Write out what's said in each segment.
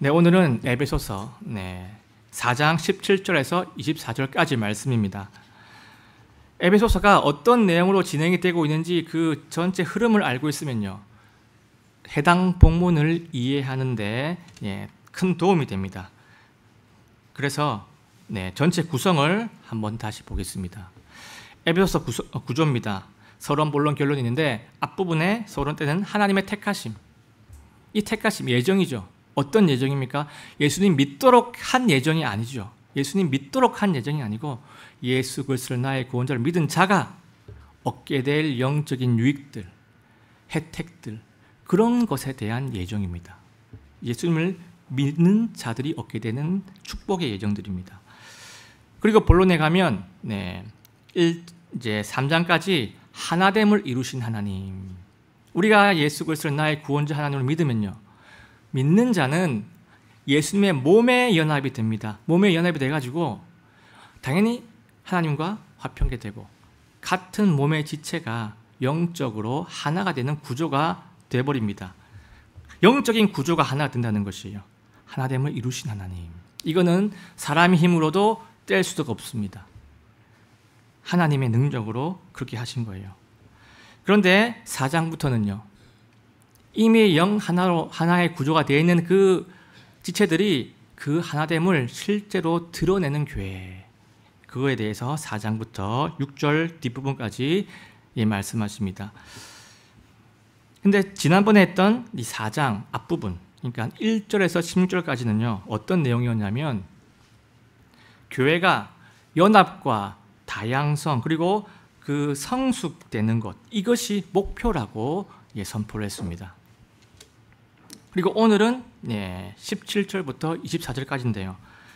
네, 오늘은 에베소서 4장 17절에서 24절까지 말씀입니다. 에베소서가 어떤 내용으로 진행이 되고 있는지 그 전체 흐름을 알고 있으면요, 해당 본문을 이해하는데 큰 도움이 됩니다. 그래서 전체 구성을 한번 다시 보겠습니다. 에베소서 구조입니다. 서론, 본론, 결론이 있는데 앞부분에 서론 때는 하나님의 택하심, 이 택하심 예정이죠. 어떤 예정입니까? 예수님 믿도록 한 예정이 아니죠. 예수님 믿도록 한 예정이 아니고 예수 그리스도를 나의 구원자를 믿은 자가 얻게 될 영적인 유익들, 혜택들, 그런 것에 대한 예정입니다. 예수님을 믿는 자들이 얻게 되는 축복의 예정들입니다. 그리고 본론에 가면 이제 3장까지 하나됨을 이루신 하나님, 우리가 예수 그리스도를 나의 구원자 하나님을 믿으면요, 믿는 자는 예수님의 몸에 연합이 됩니다. 몸에 연합이 돼가지고 당연히 하나님과 화평케 되고 같은 몸의 지체가 영적으로 하나가 되는 구조가 되어버립니다. 영적인 구조가 하나가 된다는 것이에요. 하나됨을 이루신 하나님, 이거는 사람의 힘으로도 뗄 수가 없습니다. 하나님의 능력으로 그렇게 하신 거예요. 그런데 4장부터는요, 이미 영 하나의 구조가 되어 있는 그 지체들이 그 하나됨을 실제로 드러내는 교회, 그거에 대해서 4장부터 6절 뒷부분까지 말씀하십니다. 근데 지난번에 했던 이 4장 앞부분, 그러니까 1절에서 16절까지는요 어떤 내용이었냐면, 교회가 연합과 다양성 그리고 그 성숙되는 것, 이것이 목표라고 선포를 했습니다. 그리고 오늘은 17절부터 24절까지인데요.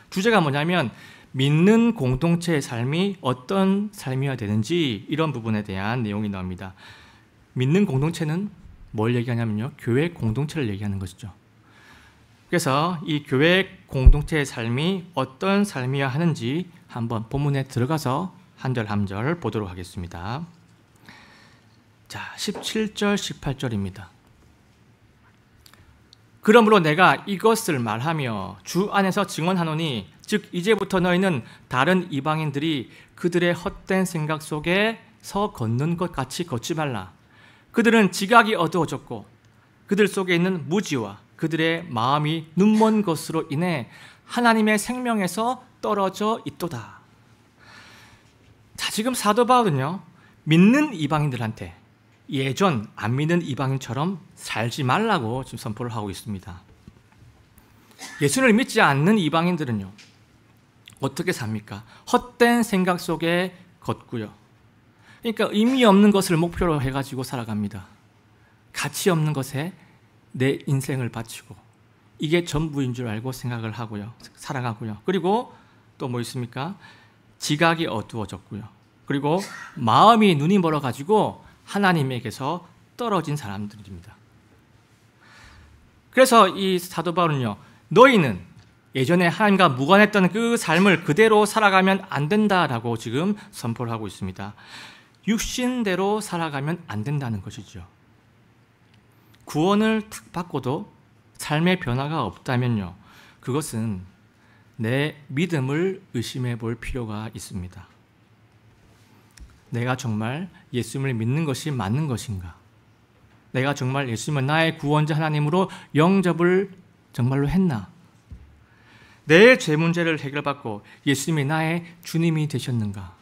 주제가 뭐냐면 믿는 공동체의 삶이 어떤 삶이어야 되는지, 이런 부분에 대한 내용이 나옵니다. 믿는 공동체는 뭘 얘기하냐면요, 교회 공동체를 얘기하는 것이죠. 그래서 이 교회 공동체의 삶이 어떤 삶이어야 하는지 한번 본문에 들어가서 한 절 한 절 보도록 하겠습니다. 자, 17절 18절입니다. 그러므로 내가 이것을 말하며 주 안에서 증언하노니, 즉 이제부터 너희는 다른 이방인들이 그들의 헛된 생각 속에서 걷는 것 같이 걷지 말라. 그들은 지각이 어두워졌고 그들 속에 있는 무지와 그들의 마음이 눈먼 것으로 인해 하나님의 생명에서 떨어져 있도다. 자, 지금 사도 바울은요, 믿는 이방인들한테 예전 안 믿는 이방인처럼 살지 말라고 지금 선포를 하고 있습니다. 예수를 믿지 않는 이방인들은요 어떻게 삽니까? 헛된 생각 속에 걷고요, 그러니까 의미 없는 것을 목표로 해가지고 살아갑니다. 가치 없는 것에 내 인생을 바치고 이게 전부인 줄 알고 생각을 하고요, 살아가고요. 그리고 또 뭐 있습니까? 지각이 어두워졌고요, 그리고 마음이 눈이 멀어가지고 하나님에게서 떨어진 사람들입니다. 그래서 이 사도 바울은요, 너희는 예전에 하나님과 무관했던 그 삶을 그대로 살아가면 안 된다라고 지금 선포를 하고 있습니다. 육신대로 살아가면 안 된다는 것이죠. 구원을 탁 받고도 삶의 변화가 없다면요, 그것은 내 믿음을 의심해 볼 필요가 있습니다. 내가 정말 예수님을 믿는 것이 맞는 것인가? 내가 정말 예수님을 나의 구원자 하나님으로 영접을 정말로 했나? 내 죄 문제를 해결받고 예수님이 나의 주님이 되셨는가?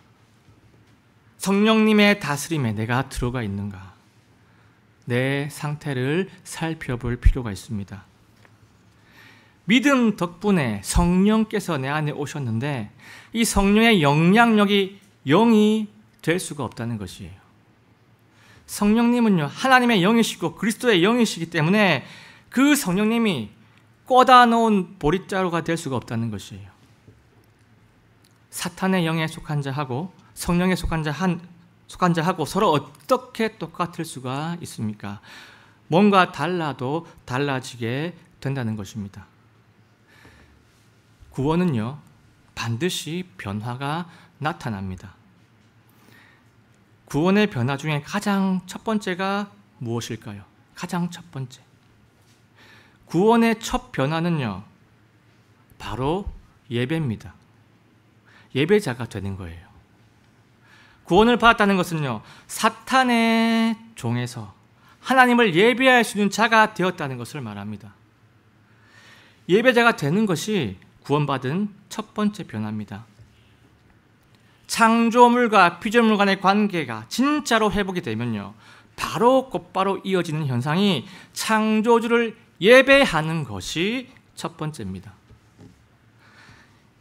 성령님의 다스림에 내가 들어가 있는가? 내 상태를 살펴볼 필요가 있습니다. 믿음 덕분에 성령께서 내 안에 오셨는데 이 성령의 영향력이 0이 될 수가 없다는 것이에요. 성령님은요, 하나님의 영이시고 그리스도의 영이시기 때문에 그 성령님이 꽂아 놓은 보릿자루가 될 수가 없다는 것이에요. 사탄의 영에 속한 자하고 성령에 속한 자하고 서로 어떻게 똑같을 수가 있습니까? 뭔가 달라도 달라지게 된다는 것입니다. 구원은요, 반드시 변화가 나타납니다. 구원의 변화 중에 가장 첫 번째가 무엇일까요? 가장 첫 번째, 구원의 첫 변화는요, 바로 예배입니다. 예배자가 되는 거예요. 구원을 받았다는 것은요, 사탄의 종에서 하나님을 예배할 수 있는 자가 되었다는 것을 말합니다. 예배자가 되는 것이 구원받은 첫 번째 변화입니다. 창조물과 피조물 간의 관계가 진짜로 회복이 되면요, 바로 곧바로 이어지는 현상이 창조주를 예배하는 것이 첫 번째입니다.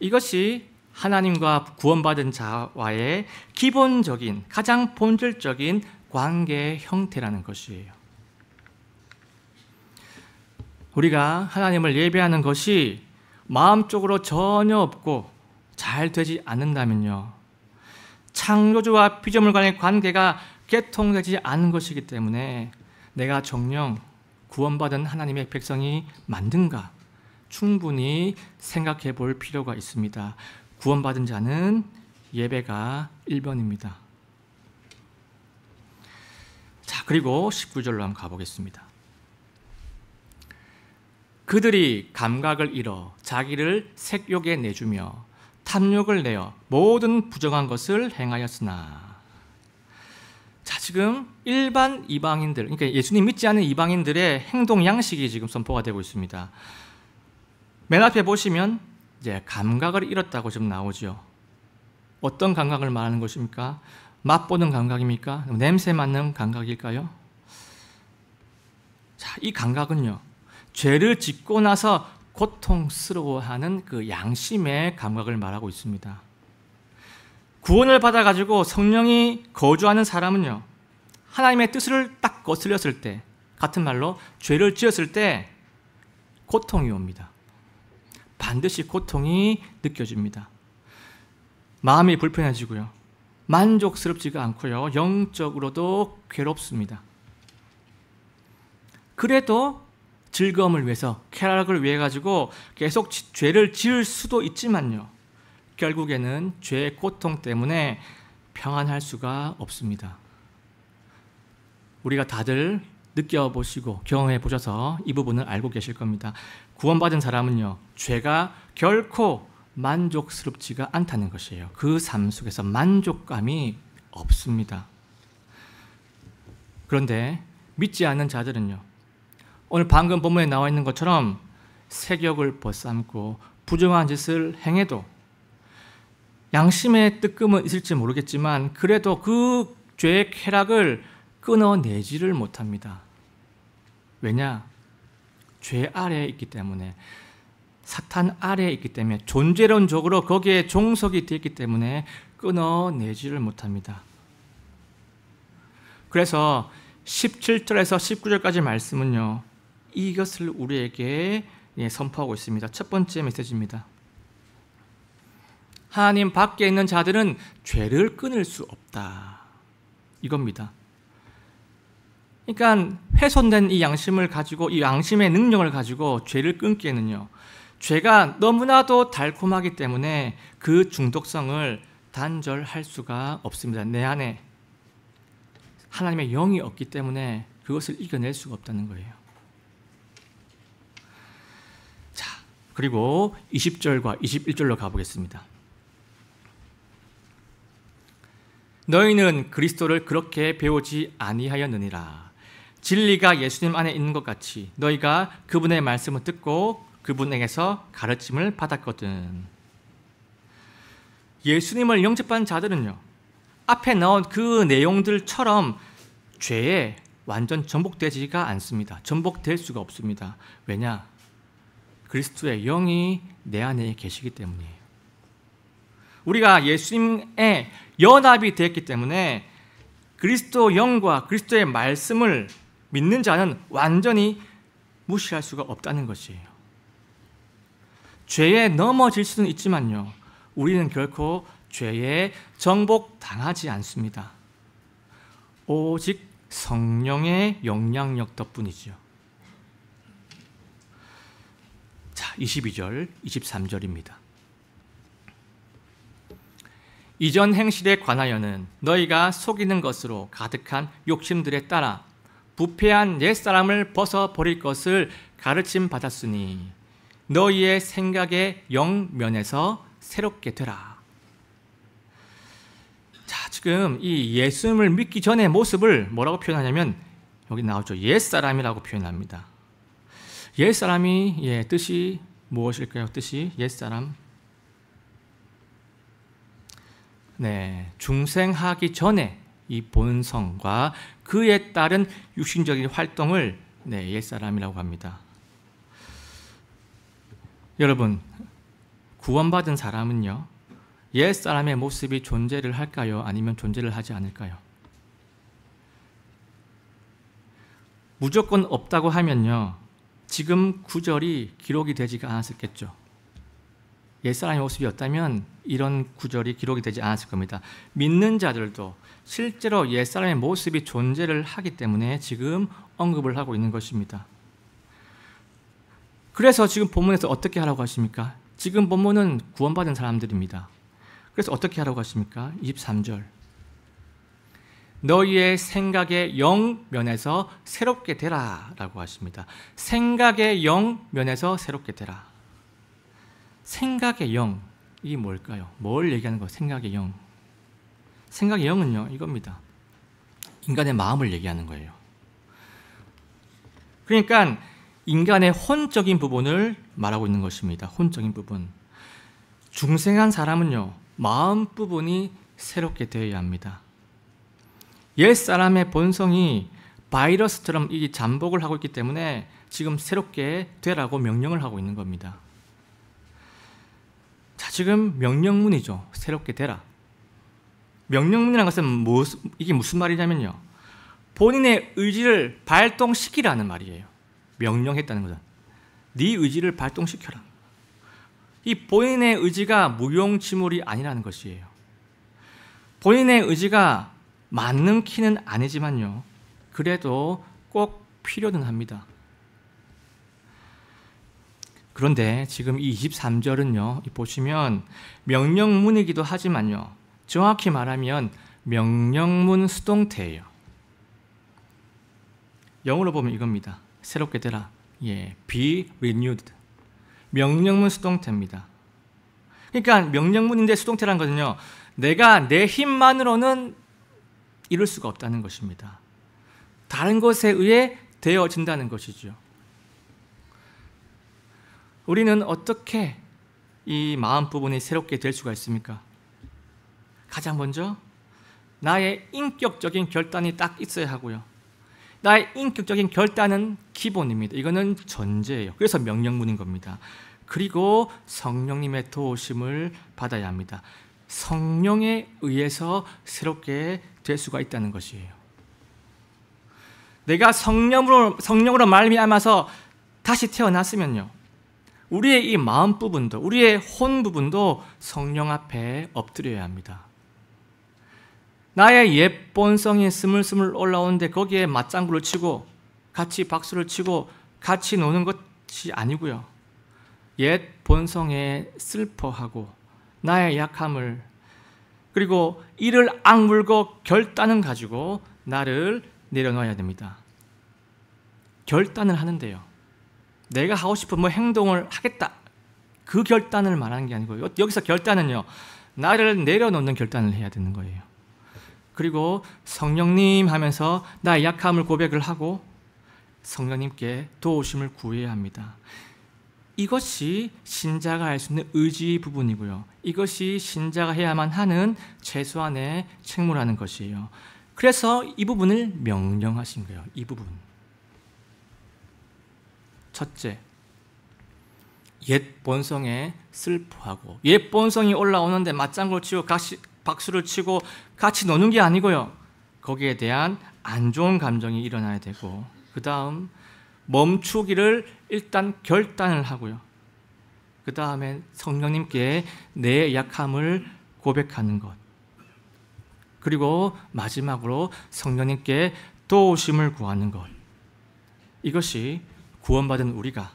이것이 하나님과 구원받은 자와의 기본적인, 가장 본질적인 관계의 형태라는 것이에요. 우리가 하나님을 예배하는 것이 마음적으로 전혀 없고 잘 되지 않는다면요, 창조주와 피조물 간의 관계가 개통되지 않은 것이기 때문에 내가 정녕 구원받은 하나님의 백성이 맞는가 충분히 생각해 볼 필요가 있습니다. 구원받은 자는 예배가 1번입니다. 자, 그리고 19절로 한번 가보겠습니다. 그들이 감각을 잃어 자기를 색욕에 내주며 탐욕을 내어 모든 부정한 것을 행하였으나. 자, 지금 일반 이방인들, 그러니까 예수님 믿지 않는 이방인들의 행동 양식이 지금 선포가 되고 있습니다. 맨 앞에 보시면 이제 감각을 잃었다고 좀 나오죠. 어떤 감각을 말하는 것입니까? 맛보는 감각입니까? 냄새 맡는 감각일까요? 자, 이 감각은요, 죄를 짓고 나서 고통스러워하는 그 양심의 감각을 말하고 있습니다. 구원을 받아가지고 성령이 거주하는 사람은요, 하나님의 뜻을 딱 거슬렸을 때, 같은 말로 죄를 지었을 때 고통이 옵니다. 반드시 고통이 느껴집니다. 마음이 불편해지고요, 만족스럽지가 않고요, 영적으로도 괴롭습니다. 그래도 즐거움을 위해서, 쾌락을 위해 가지고 계속 죄를 지을 수도 있지만요, 결국에는 죄의 고통 때문에 평안할 수가 없습니다. 우리가 다들 느껴보시고 경험해 보셔서 이 부분을 알고 계실 겁니다. 구원받은 사람은요, 죄가 결코 만족스럽지가 않다는 것이에요. 그 삶 속에서 만족감이 없습니다. 그런데 믿지 않는 자들은요, 오늘 방금 본문에 나와 있는 것처럼 색욕을 벗삼고 부정한 짓을 행해도 양심의 뜨끔은 있을지 모르겠지만 그래도 그 죄의 쾌락을 끊어내지를 못합니다. 왜냐? 죄 아래에 있기 때문에, 사탄 아래에 있기 때문에, 존재론적으로 거기에 종속이 되어 있기 때문에 끊어내지를 못합니다. 그래서 17절에서 19절까지 말씀은요, 이것을 우리에게 선포하고 있습니다. 첫 번째 메시지입니다. 하나님 밖에 있는 자들은 죄를 끊을 수 없다, 이겁니다. 그러니까 훼손된 이 양심을 가지고, 이 양심의 능력을 가지고 죄를 끊기에는요, 죄가 너무나도 달콤하기 때문에 그 중독성을 단절할 수가 없습니다. 내 안에 하나님의 영이 없기 때문에 그것을 이겨낼 수가 없다는 거예요. 자, 그리고 20절과 21절로 가보겠습니다. 너희는 그리스도를 그렇게 배우지 아니하였느니라. 진리가 예수님 안에 있는 것 같이 너희가 그분의 말씀을 듣고 그분에게서 가르침을 받았거든. 예수님을 영접한 자들은요, 앞에 나온 그 내용들처럼 죄에 완전 전복되지가 않습니다. 전복될 수가 없습니다. 왜냐? 그리스도의 영이 내 안에 계시기 때문이에요. 우리가 예수님의 연합이 되었기 때문에 그리스도 영과 그리스도의 말씀을 믿는 자는 완전히 무시할 수가 없다는 것이에요. 죄에 넘어질 수는 있지만요, 우리는 결코 죄에 정복당하지 않습니다. 오직 성령의 영향력 덕분이죠. 자, 22절, 23절입니다. 이전 행실에 관하여는 너희가 속이는 것으로 가득한 욕심들에 따라 부패한 옛사람을 벗어버릴 것을 가르침 받았으니 너희의 생각의 영면에서 새롭게 되라. 자, 지금 이 예수님을 믿기 전의 모습을 뭐라고 표현하냐면 여기 나오죠. 옛사람이라고 표현합니다. 옛사람이 뜻이 무엇일까요? 뜻이 옛사람. 네, 중생하기 전에 이 본성과 그에 따른 육신적인 활동을 옛사람이라고 합니다. 여러분, 구원받은 사람은요, 옛사람의 모습이 존재를 할까요? 아니면 존재를 하지 않을까요? 무조건 없다고 하면요, 지금 구절이 기록이 되지가 않았겠죠. 옛사람의 모습이 없다면 이런 구절이 기록이 되지 않았을 겁니다. 믿는 자들도 실제로 옛사람의 모습이 존재를 하기 때문에 지금 언급을 하고 있는 것입니다. 그래서 지금 본문에서 어떻게 하라고 하십니까? 지금 본문은 구원받은 사람들입니다. 그래서 어떻게 하라고 하십니까? 23절. 너희의 생각의 영면에서 새롭게 되라 라고 하십니다. 생각의 영면에서 새롭게 되라. 생각의 영, 이게 뭘까요? 뭘 얘기하는 거예요? 생각의 영. 생각의 영은요, 이겁니다. 인간의 마음을 얘기하는 거예요. 그러니까 인간의 혼적인 부분을 말하고 있는 것입니다. 혼적인 부분. 중생한 사람은요, 마음 부분이 새롭게 되어야 합니다. 옛사람의 본성이 바이러스처럼 이 잠복을 하고 있기 때문에 지금 새롭게 되라고 명령을 하고 있는 겁니다. 자, 지금 명령문이죠. 새롭게 되라. 명령문이라는 것은 이게 무슨 말이냐면요, 본인의 의지를 발동시키라는 말이에요. 명령했다는 거죠. 네 의지를 발동시켜라. 이 본인의 의지가 무용지물이 아니라는 것이에요. 본인의 의지가 맞는 키는 아니지만요, 그래도 꼭 필요는 합니다. 그런데 지금 이 23절은요, 보시면 명령문이기도 하지만요, 정확히 말하면 명령문 수동태예요. 영어로 보면 이겁니다. 새롭게 되라. be renewed. 명령문 수동태입니다. 그러니까 명령문인데 수동태라는 것은요, 내가 내 힘만으로는 이룰 수가 없다는 것입니다. 다른 것에 의해 되어진다는 것이죠. 우리는 어떻게 이 마음 부분이 새롭게 될 수가 있습니까? 가장 먼저 나의 인격적인 결단이 딱 있어야 하고요. 나의 인격적인 결단은 기본입니다. 이거는 전제예요. 그래서 명령문인 겁니다. 그리고 성령님의 도우심을 받아야 합니다. 성령에 의해서 새롭게 될 수가 있다는 것이에요. 내가 성령으로 말미암아서 다시 태어났으면요, 우리의 이 마음 부분도, 우리의 혼 부분도 성령 앞에 엎드려야 합니다. 나의 옛 본성이 스물스물 올라오는데 거기에 맞장구를 치고 같이 박수를 치고 같이 노는 것이 아니고요, 옛 본성에 슬퍼하고 나의 약함을, 그리고 이를 악물고 결단을 가지고 나를 내려놔야 됩니다. 결단을 하는데요, 내가 하고 싶은 행동을 하겠다, 그 결단을 말하는 게 아니고요, 여기서 결단은요, 나를 내려놓는 결단을 해야 되는 거예요. 그리고 성령님 하면서 나의 약함을 고백을 하고 성령님께 도우심을 구해야 합니다. 이것이 신자가 할 수 있는 의지 부분이고요, 이것이 신자가 해야만 하는 최소한의 책무라는 것이에요. 그래서 이 부분을 명령하신 거예요. 이 부분. 첫째, 옛 본성에 슬퍼하고, 옛 본성이 올라오는데 맞장구를 치고 박수를 치고 같이 노는 게 아니고요, 거기에 대한 안 좋은 감정이 일어나야 되고, 그 다음 멈추기를 일단 결단을 하고요, 그 다음에 성령님께 내 약함을 고백하는 것, 그리고 마지막으로 성령님께 도우심을 구하는 것. 이것이 구원받은 우리가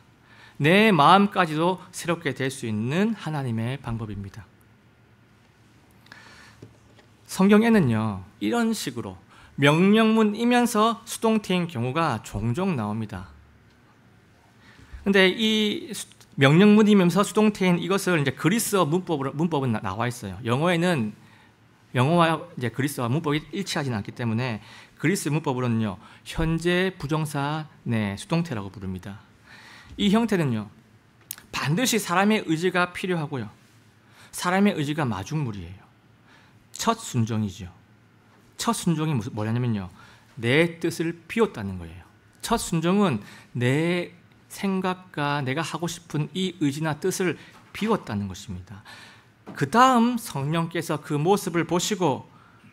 내 마음까지도 새롭게 될 수 있는 하나님의 방법입니다. 성경에는요, 이런 식으로 명령문이면서 수동태인 경우가 종종 나옵니다. 근데 이 명령문이면서 수동태인 이것을 이제 그리스어 문법은 나와 있어요. 영어와 이제 그리스어와 문법이 일치하지는 않기 때문에 그리스 문법으로는요, 현재 부정사 수동태라고 부릅니다. 이 형태는요, 반드시 사람의 의지가 필요하고요, 사람의 의지가 마중물이에요. 첫 순종이죠. 첫 순종이 뭐냐면요, 내 뜻을 비웠다는 거예요. 첫 순종은 내 생각과 내가 하고 싶은 이 의지나 뜻을 비웠다는 것입니다. 그 다음 성령께서 그 모습을 보시고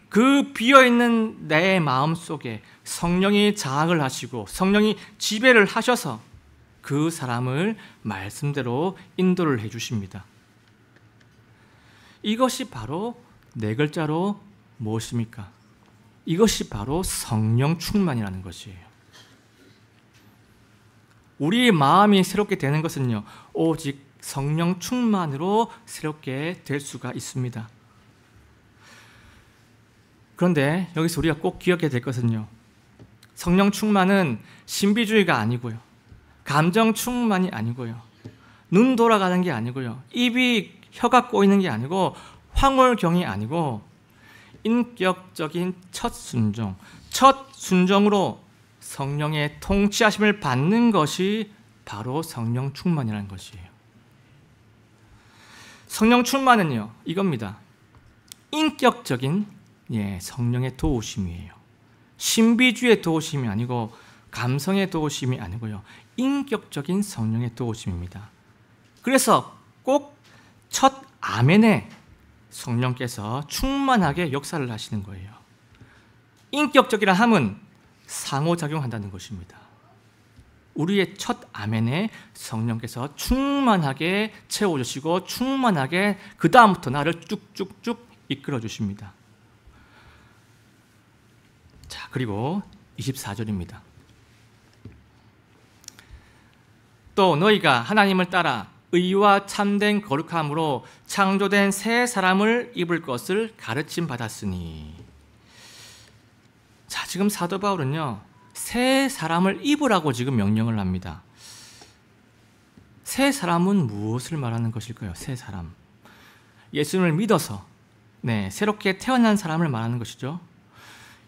그 비어있는 내 마음속에 성령이 장악을 하시고 성령이 지배를 하셔서 그 사람을 말씀대로 인도를 해주십니다. 이것이 바로 네 글자로 무엇입니까? 이것이 바로 성령 충만이라는 것이에요. 우리의 마음이 새롭게 되는 것은요, 오직 성령 충만으로 새롭게 될 수가 있습니다. 그런데 여기서 우리가 꼭 기억해야 될 것은요, 성령 충만은 신비주의가 아니고요, 감정 충만이 아니고요, 눈 돌아가는 게 아니고요, 혀가 꼬이는 게 아니고 황홀경이 아니고 인격적인 첫 순종으로 성령의 통치하심을 받는 것이 바로 성령 충만이라는 것이에요. 성령 충만은요, 이겁니다. 인격적인 성령의 도우심이에요. 신비주의 도우심이 아니고 감성의 도우심이 아니고요, 인격적인 성령의 도우심입니다. 그래서 꼭 첫 아멘에 성령께서 충만하게 역사를 하시는 거예요. 인격적이라 함은 상호작용한다는 것입니다. 우리의 첫 아멘에 성령께서 충만하게 채워주시고 충만하게 그 다음부터 나를 쭉쭉쭉 이끌어 주십니다. 자, 그리고 24절입니다. 또 너희가 하나님을 따라 의와 참된 거룩함으로 창조된 새 사람을 입을 것을 가르침 받았으니. 자, 지금 사도 바울은요, 새 사람을 입으라고 지금 명령을 합니다. 새 사람은 무엇을 말하는 것일까요? 새 사람, 예수님을 믿어서 새롭게 태어난 사람을 말하는 것이죠.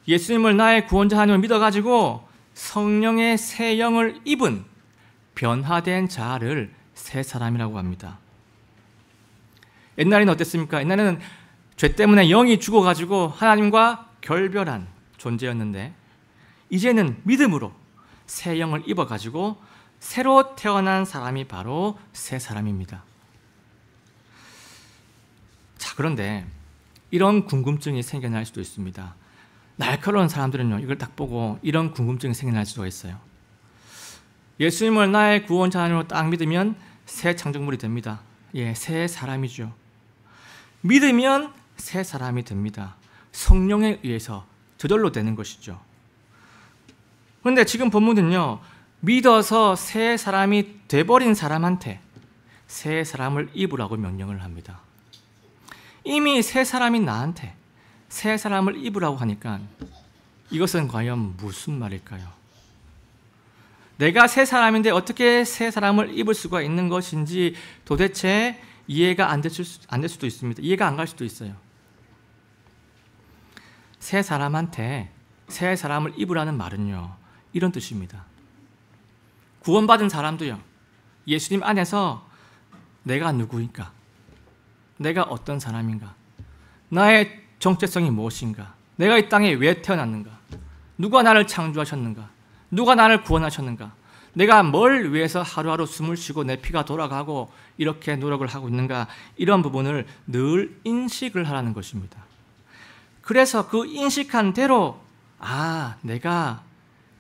예수님을 나의 구원자 하나님을 믿어가지고 성령의 새 영을 입은 변화된 자를 새 사람이라고 합니다. 옛날에는 어땠습니까? 옛날에는 죄 때문에 영이 죽어가지고 하나님과 결별한 존재였는데, 이제는 믿음으로 새 영을 입어가지고 새로 태어난 사람이 바로 새 사람입니다. 자, 그런데 이런 궁금증이 생겨날 수도 있습니다. 날카로운 사람들은요, 이걸 딱 보고 이런 궁금증이 생겨날 수가 있어요. 예수님을 나의 구원자 하나님으로 딱 믿으면 새 창조물이 됩니다. 새 사람이죠. 믿으면 새 사람이 됩니다. 성령에 의해서 저절로 되는 것이죠. 그런데 지금 본문은요, 믿어서 새 사람이 돼버린 사람한테 새 사람을 입으라고 명령을 합니다. 이미 새 사람인 나한테 새 사람을 입으라고 하니까 이것은 과연 무슨 말일까요? 내가 새 사람인데 어떻게 새 사람을 입을 수가 있는 것인지 도대체 이해가 안 될 수도 있습니다. 이해가 안 갈 수도 있어요. 새 사람한테 새 사람을 입으라는 말은요, 이런 뜻입니다. 구원받은 사람도요, 예수님 안에서 내가 누구인가, 내가 어떤 사람인가, 나의 정체성이 무엇인가, 내가 이 땅에 왜 태어났는가, 누가 나를 창조하셨는가, 누가 나를 구원하셨는가, 내가 뭘 위해서 하루하루 숨을 쉬고 내 피가 돌아가고 이렇게 노력을 하고 있는가, 이런 부분을 늘 인식을 하라는 것입니다. 그래서 그 인식한 대로 내가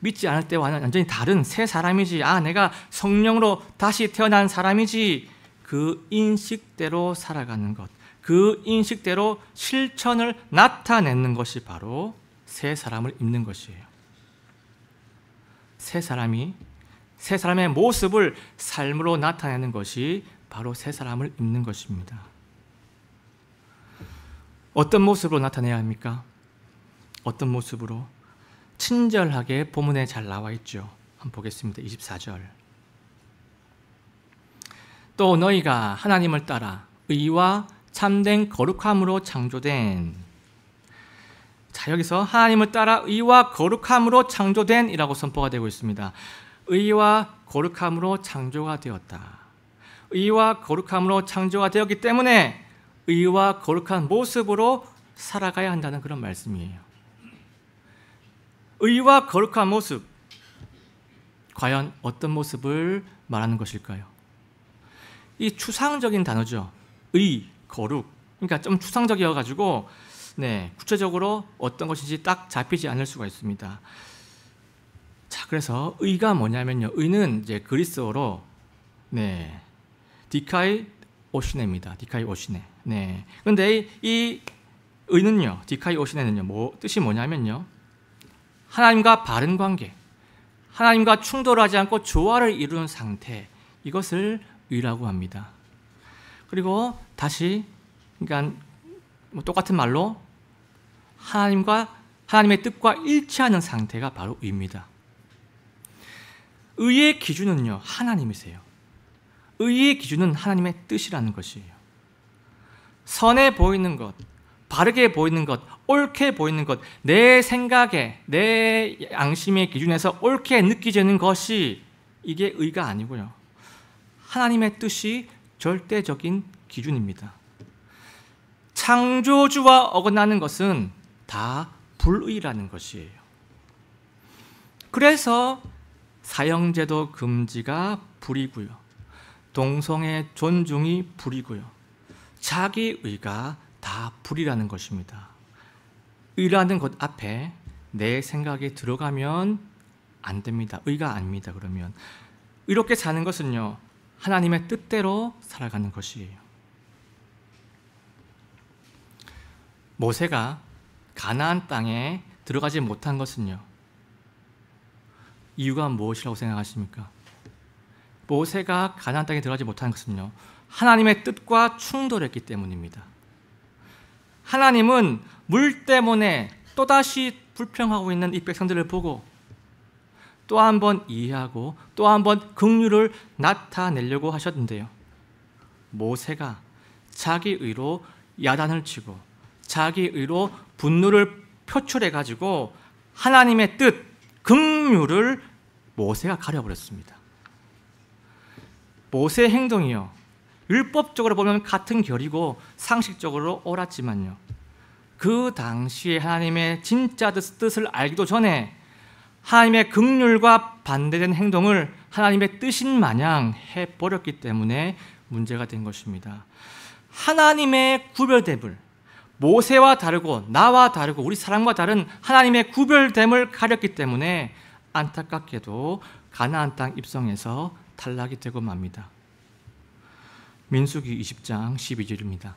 믿지 않을 때와는 완전히 다른 새 사람이지, 내가 성령으로 다시 태어난 사람이지, 그 인식대로 살아가는 것, 그 인식대로 실천을 나타내는 것이 바로 새 사람을 입는 것이에요. 새 사람의 모습을 삶으로 나타내는 것이 바로 새 사람을 입는 것입니다. 어떤 모습으로 나타내야 합니까? 어떤 모습으로? 친절하게 본문에 잘 나와 있죠. 한번 보겠습니다. 24절. 또 너희가 하나님을 따라 의와 참된 거룩함으로 창조된. 자, 여기서 하나님을 따라 의와 거룩함으로 창조된 이라고 선포가 되고 있습니다. 의와 거룩함으로 창조가 되었다. 의와 거룩함으로 창조가 되었기 때문에 의와 거룩한 모습으로 살아가야 한다는 그런 말씀이에요. 의와 거룩한 모습, 과연 어떤 모습을 말하는 것일까요? 이 추상적인 단어죠. 의, 거룩. 그러니까 좀 추상적이어가지고 구체적으로 어떤 것인지 딱 잡히지 않을 수가 있습니다. 자, 그래서 의가 뭐냐면요. 의는 이제 그리스어로 디카이 오시네입니다. 디카이 오시네. 그런데 이 의는요, 디카이 오시네는요, 뜻이 뭐냐면요. 하나님과 바른 관계, 하나님과 충돌하지 않고 조화를 이루는 상태, 이것을 의라고 합니다. 그리고 다시, 그러니까 똑같은 말로 하나님의 뜻과 일치하는 상태가 바로 의입니다. 의의 기준은요, 하나님이세요. 의의 기준은 하나님의 뜻이라는 것이에요. 선해 보이는 것, 바르게 보이는 것, 옳게 보이는 것, 내 생각에, 내 양심의 기준에서 옳게 느껴지는 것이 이게 의가 아니고요. 하나님의 뜻이 절대적인 기준입니다. 창조주와 어긋나는 것은 다 불의라는 것이에요. 그래서 사형제도 금지가 불이고요. 동성애 존중이 불이고요. 자기의가 다 불이라는 것입니다. 의라는 것 앞에 내 생각이 들어가면 안 됩니다. 의가 아닙니다. 그러면 의롭게 사는 것은요, 하나님의 뜻대로 살아가는 것이에요. 모세가 가나안 땅에 들어가지 못한 것은요, 이유가 무엇이라고 생각하십니까? 모세가 가나안 땅에 들어가지 못한 것은요, 하나님의 뜻과 충돌했기 때문입니다. 하나님은 물 때문에 또다시 불평하고 있는 이 백성들을 보고 또 한 번 이해하고 또 한 번 긍휼을 나타내려고 하셨는데요, 모세가 자기 의로 야단을 치고 자기 의로 분노를 표출해가지고 하나님의 뜻, 긍휼을 모세가 가려버렸습니다. 모세의 행동이요, 율법적으로 보면 같은 결이고 상식적으로 옳았지만요, 그 당시에 하나님의 진짜 뜻을 알기도 전에 하나님의 긍휼과 반대된 행동을 하나님의 뜻인 마냥 해버렸기 때문에 문제가 된 것입니다. 하나님의 구별됨을, 모세와 다르고 나와 다르고 우리 사람과 다른 하나님의 구별됨을 가렸기 때문에 안타깝게도 가나안 땅 입성에서 탈락이 되고 맙니다. 민수기 20장 12절입니다.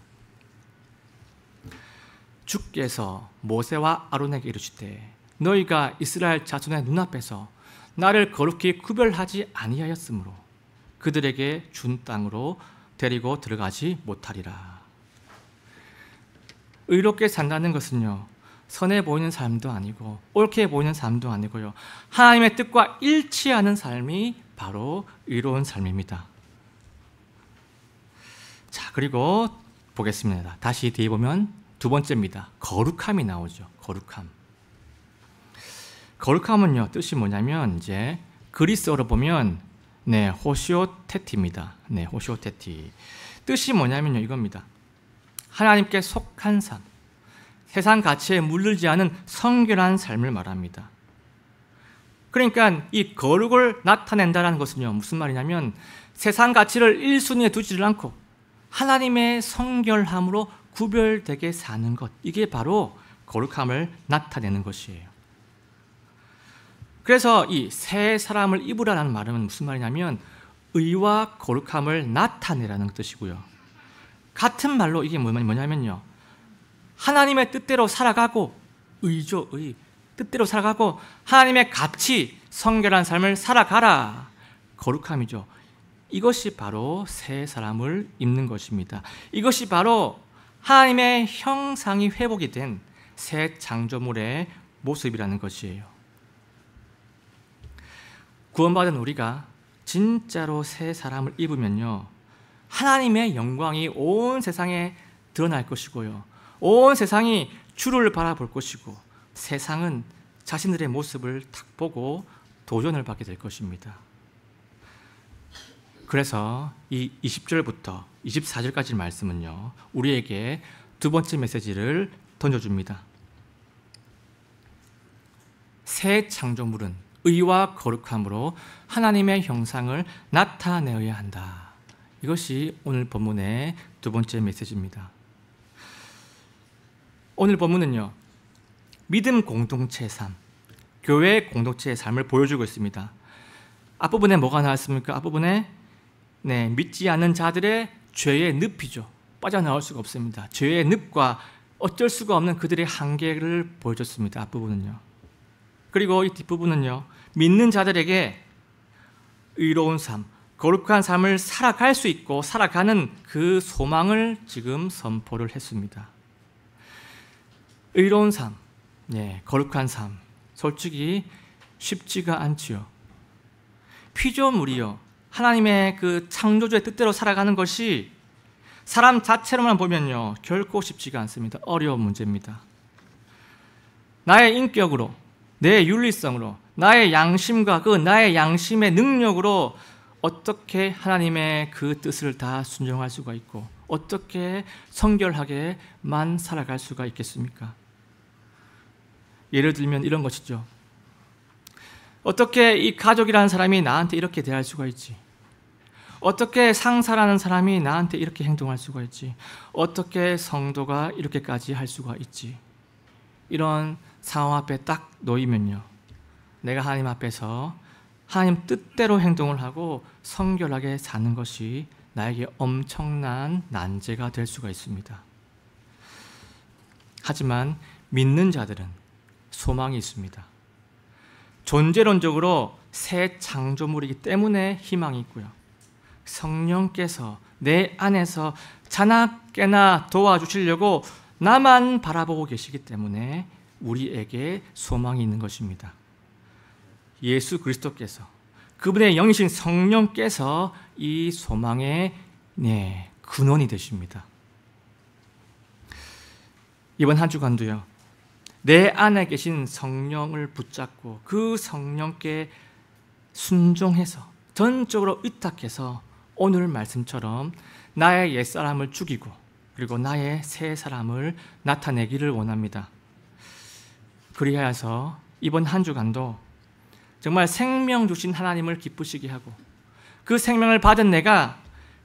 주께서 모세와 아론에게 이르시되 너희가 이스라엘 자손의 눈앞에서 나를 거룩히 구별하지 아니하였으므로 그들에게 준 땅으로 데리고 들어가지 못하리라. 의롭게 산다는 것은요, 선해 보이는 삶도 아니고 옳게 보이는 삶도 아니고요, 하나님의 뜻과 일치하는 삶이 바로 의로운 삶입니다. 자, 그리고 보겠습니다. 다시 뒤에 보면 두 번째입니다. 거룩함이 나오죠. 거룩함. 거룩함은요, 뜻이 뭐냐면 이제 그리스어로 보면 호시오테티입니다. 호시오테티. 뜻이 뭐냐면요, 이겁니다. 하나님께 속한 삶, 세상 가치에 물들지 않은 성결한 삶을 말합니다. 그러니까 이 거룩을 나타낸다는 것은요, 무슨 말이냐면 세상 가치를 1순위에 두지를 않고 하나님의 성결함으로 구별되게 사는 것, 이게 바로 거룩함을 나타내는 것이에요. 그래서 이 새 사람을 입으라는 말은 무슨 말이냐면 의와 거룩함을 나타내라는 뜻이고요, 같은 말로 이게 뭐냐면요, 하나님의 뜻대로 살아가고, 의죠, 의, 뜻대로 살아가고 하나님의 가치, 성결한 삶을 살아가라, 거룩함이죠. 이것이 바로 새 사람을 입는 것입니다. 이것이 바로 하나님의 형상이 회복이 된 새 창조물의 모습이라는 것이에요. 구원받은 우리가 진짜로 새 사람을 입으면요, 하나님의 영광이 온 세상에 드러날 것이고요. 온 세상이 주를 바라볼 것이고 세상은 자신들의 모습을 딱 보고 도전을 받게 될 것입니다. 그래서 이 20절부터 24절까지 말씀은요, 우리에게 두 번째 메시지를 던져줍니다. 새 창조물은 의와 거룩함으로 하나님의 형상을 나타내어야 한다. 이것이 오늘 본문의 두 번째 메시지입니다. 오늘 본문은요, 믿음 공동체의 삶, 교회 공동체의 삶을 보여주고 있습니다. 앞부분에 뭐가 나왔습니까? 앞부분에 믿지 않는 자들의 죄의 늪이죠. 빠져나올 수가 없습니다. 죄의 늪과 어쩔 수가 없는 그들의 한계를 보여줬습니다. 앞부분은요. 그리고 이 뒷부분은요, 믿는 자들에게 의로운 삶, 거룩한 삶을 살아갈 수 있고 살아가는 그 소망을 지금 선포를 했습니다. 의로운 삶, 거룩한 삶, 솔직히 쉽지가 않지요. 피조물이요, 하나님의 그 창조주의 뜻대로 살아가는 것이 사람 자체로만 보면요, 결코 쉽지가 않습니다. 어려운 문제입니다. 나의 인격으로, 내 윤리성으로, 나의 양심과 그 나의 양심의 능력으로 어떻게 하나님의 그 뜻을 다 순종할 수가 있고 어떻게 성결하게만 살아갈 수가 있겠습니까? 예를 들면 이런 것이죠. 어떻게 이 가족이라는 사람이 나한테 이렇게 대할 수가 있지? 어떻게 상사라는 사람이 나한테 이렇게 행동할 수가 있지? 어떻게 성도가 이렇게까지 할 수가 있지? 이런 상황 앞에 딱 놓이면요, 내가 하나님 앞에서 하나님 뜻대로 행동을 하고 성결하게 사는 것이 나에게 엄청난 난제가 될 수가 있습니다. 하지만 믿는 자들은 소망이 있습니다. 존재론적으로 새 창조물이기 때문에 희망이 있고요, 성령께서 내 안에서 자나깨나 도와주시려고 나만 바라보고 계시기 때문에 우리에게 소망이 있는 것입니다. 예수 그리스도께서, 그분의 영이신 성령께서 이 소망의 근원이 되십니다. 이번 한 주간도요, 내 안에 계신 성령을 붙잡고 그 성령께 순종해서 전적으로 의탁해서 오늘 말씀처럼 나의 옛사람을 죽이고 그리고 나의 새 사람을 나타내기를 원합니다. 그리하여서 이번 한 주간도 정말 생명 주신 하나님을 기쁘시게 하고 그 생명을 받은 내가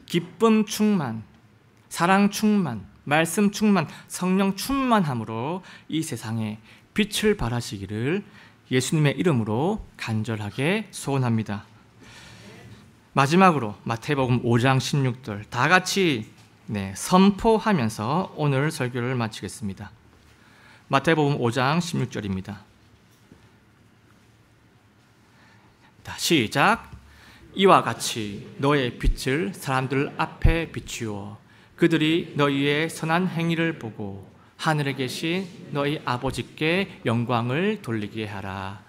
기쁨 충만, 사랑 충만, 말씀 충만, 성령 충만함으로 이 세상에 빛을 발하시기를 예수님의 이름으로 간절하게 소원합니다. 마지막으로 마태복음 5장 16절 다 같이 선포하면서 오늘 설교를 마치겠습니다. 마태복음 5장 16절입니다. 시작. 이와 같이 너의 빛을 사람들 앞에 비추어 그들이 너희의 선한 행위를 보고 하늘에 계신 너희 아버지께 영광을 돌리게 하라.